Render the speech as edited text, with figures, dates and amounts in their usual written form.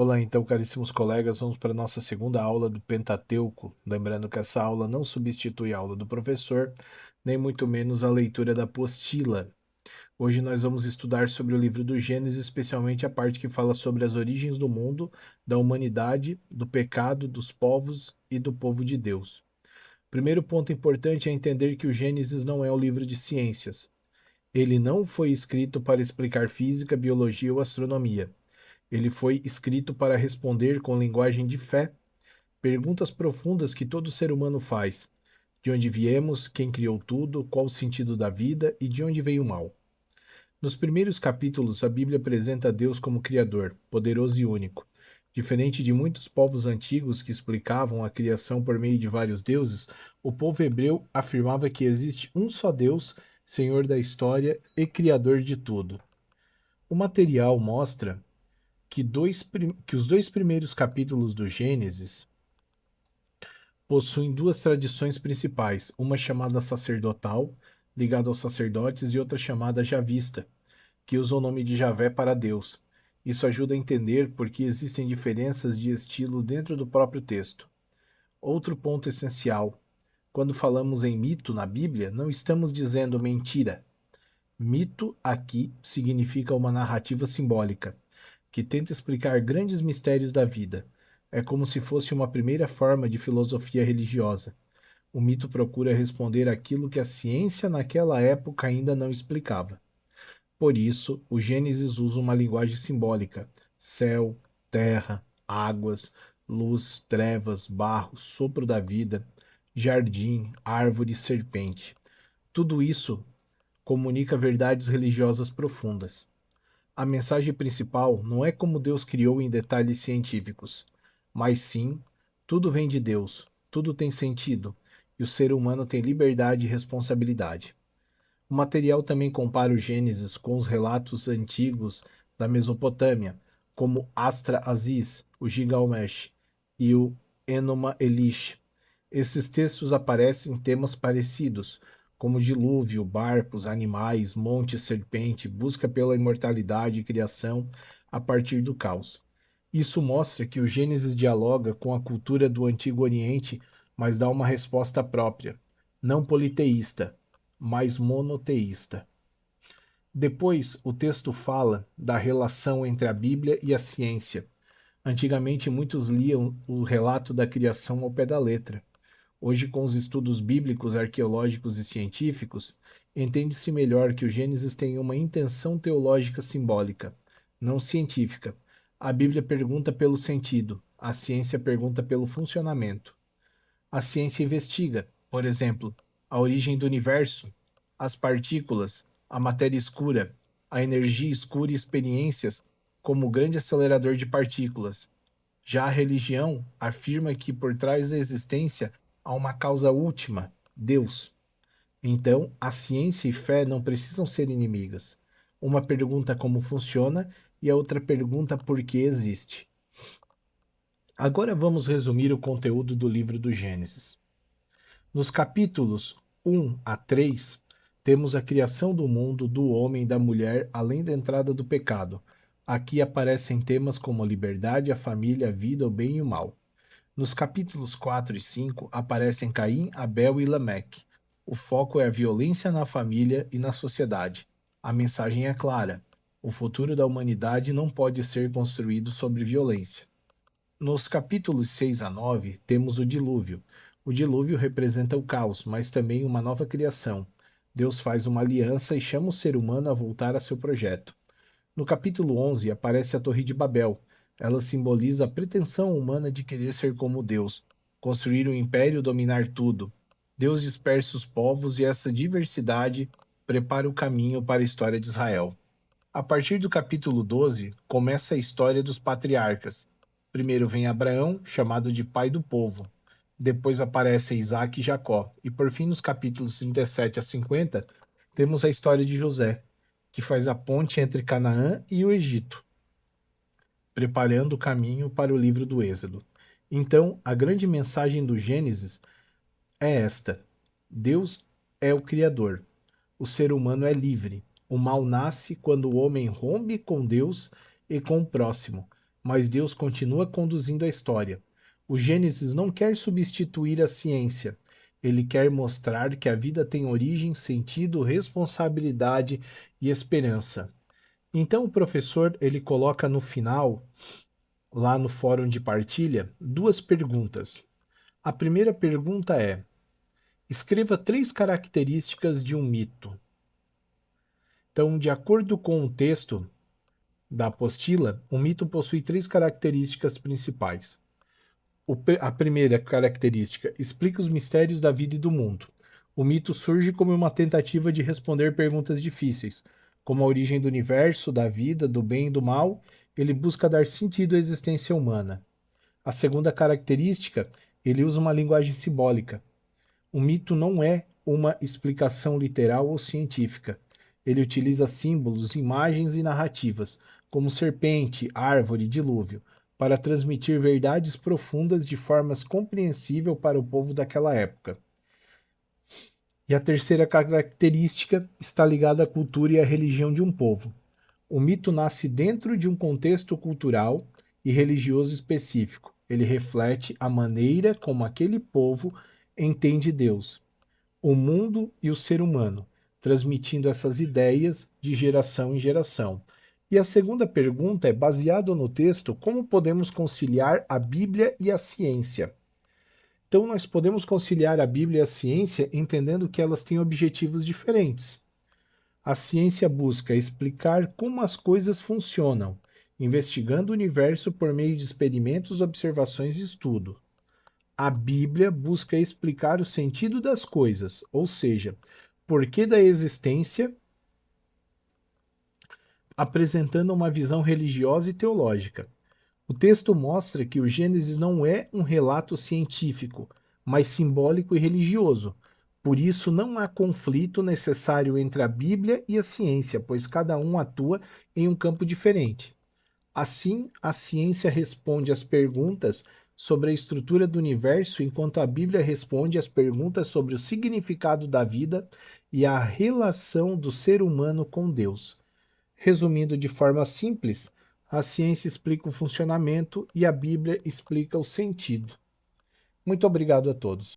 Olá, então, caríssimos colegas, vamos para a nossa segunda aula do Pentateuco. Lembrando que essa aula não substitui a aula do professor, nem muito menos a leitura da apostila. Hoje nós vamos estudar sobre o livro do Gênesis, especialmente a parte que fala sobre as origens do mundo, da humanidade, do pecado, dos povos e do povo de Deus. Primeiro ponto importante é entender que o Gênesis não é um livro de ciências. Ele não foi escrito para explicar física, biologia ou astronomia. Ele foi escrito para responder com linguagem de fé perguntas profundas que todo ser humano faz: de onde viemos, quem criou tudo, qual o sentido da vida e de onde veio o mal. Nos primeiros capítulos, a Bíblia apresenta Deus como Criador, poderoso e único. Diferente de muitos povos antigos que explicavam a criação por meio de vários deuses, o povo hebreu afirmava que existe um só Deus, Senhor da história e Criador de tudo. O material mostra que os dois primeiros capítulos do Gênesis possuem duas tradições principais, uma chamada sacerdotal, ligada aos sacerdotes, e outra chamada javista, que usa o nome de Javé para Deus. Isso ajuda a entender por que existem diferenças de estilo dentro do próprio texto. Outro ponto essencial: quando falamos em mito na Bíblia, não estamos dizendo mentira. Mito aqui significa uma narrativa simbólica que tenta explicar grandes mistérios da vida. É como se fosse uma primeira forma de filosofia religiosa. O mito procura responder aquilo que a ciência naquela época ainda não explicava. Por isso, o Gênesis usa uma linguagem simbólica: céu, terra, águas, luz, trevas, barro, sopro da vida, jardim, árvore, serpente. Tudo isso comunica verdades religiosas profundas. A mensagem principal não é como Deus criou em detalhes científicos, mas sim, tudo vem de Deus, tudo tem sentido, e o ser humano tem liberdade e responsabilidade. O material também compara o Gênesis com os relatos antigos da Mesopotâmia, como Astra Aziz, o Gilgamesh e o Enoma Elish. Esses textos aparecem em temas parecidos, como dilúvio, barcos, animais, monte, serpente, busca pela imortalidade e criação a partir do caos. Isso mostra que o Gênesis dialoga com a cultura do Antigo Oriente, mas dá uma resposta própria, não politeísta, mas monoteísta. Depois, o texto fala da relação entre a Bíblia e a ciência. Antigamente, muitos liam o relato da criação ao pé da letra. Hoje, com os estudos bíblicos, arqueológicos e científicos, entende-se melhor que o Gênesis tem uma intenção teológica simbólica, não científica. A Bíblia pergunta pelo sentido, a ciência pergunta pelo funcionamento. A ciência investiga, por exemplo, a origem do universo, as partículas, a matéria escura, a energia escura e experiências como o grande acelerador de partículas. Já a religião afirma que por trás da existência há uma causa última, Deus. Então, a ciência e fé não precisam ser inimigas. Uma pergunta como funciona e a outra pergunta por que existe. Agora vamos resumir o conteúdo do livro do Gênesis. Nos capítulos 1 a 3, temos a criação do mundo, do homem e da mulher, além da entrada do pecado. Aqui aparecem temas como a liberdade, a família, a vida, o bem e o mal. Nos capítulos 4 e 5 aparecem Caim, Abel e Lameque. O foco é a violência na família e na sociedade. A mensagem é clara: o futuro da humanidade não pode ser construído sobre violência. Nos capítulos 6 a 9, temos o dilúvio. O dilúvio representa o caos, mas também uma nova criação. Deus faz uma aliança e chama o ser humano a voltar a seu projeto. No capítulo 11 aparece a Torre de Babel. Ela simboliza a pretensão humana de querer ser como Deus, construir um império e dominar tudo. Deus dispersa os povos e essa diversidade prepara o caminho para a história de Israel. A partir do capítulo 12, começa a história dos patriarcas. Primeiro vem Abraão, chamado de pai do povo. Depois aparece Isaac e Jacó. E por fim, nos capítulos 37 a 50, temos a história de José, que faz a ponte entre Canaã e o Egito, preparando o caminho para o livro do Êxodo. Então, a grande mensagem do Gênesis é esta: Deus é o Criador. O ser humano é livre. O mal nasce quando o homem rompe com Deus e com o próximo. mas Deus continua conduzindo a história. O Gênesis não quer substituir a ciência. Ele quer mostrar que a vida tem origem, sentido, responsabilidade e esperança. Então o professor ele coloca no final, lá no fórum de partilha, duas perguntas. A primeira pergunta é: escreva 3 características de um mito. Então, de acordo com o texto da apostila, o mito possui 3 características principais. A primeira característica: explica os mistérios da vida e do mundo. O mito surge como uma tentativa de responder perguntas difíceis, como a origem do universo, da vida, do bem e do mal. Ele busca dar sentido à existência humana. A segunda característica: ele usa uma linguagem simbólica. O mito não é uma explicação literal ou científica. Ele utiliza símbolos, imagens e narrativas, como serpente, árvore, dilúvio, para transmitir verdades profundas de formas compreensível para o povo daquela época. E a terceira característica está ligada à cultura e à religião de um povo. O mito nasce dentro de um contexto cultural e religioso específico. Ele reflete a maneira como aquele povo entende Deus, o mundo e o ser humano, transmitindo essas ideias de geração em geração. E a segunda pergunta é: baseado no texto, como podemos conciliar a Bíblia e a ciência? Então, nós podemos conciliar a Bíblia e a ciência entendendo que elas têm objetivos diferentes. A ciência busca explicar como as coisas funcionam, investigando o universo por meio de experimentos, observações e estudo. A Bíblia busca explicar o sentido das coisas, ou seja, porquê da existência, apresentando uma visão religiosa e teológica. O texto mostra que o Gênesis não é um relato científico, mas simbólico e religioso. Por isso, não há conflito necessário entre a Bíblia e a ciência, pois cada um atua em um campo diferente. Assim, a ciência responde às perguntas sobre a estrutura do universo, enquanto a Bíblia responde às perguntas sobre o significado da vida e a relação do ser humano com Deus. Resumindo de forma simples, a ciência explica o funcionamento e a Bíblia explica o sentido. Muito obrigado a todos.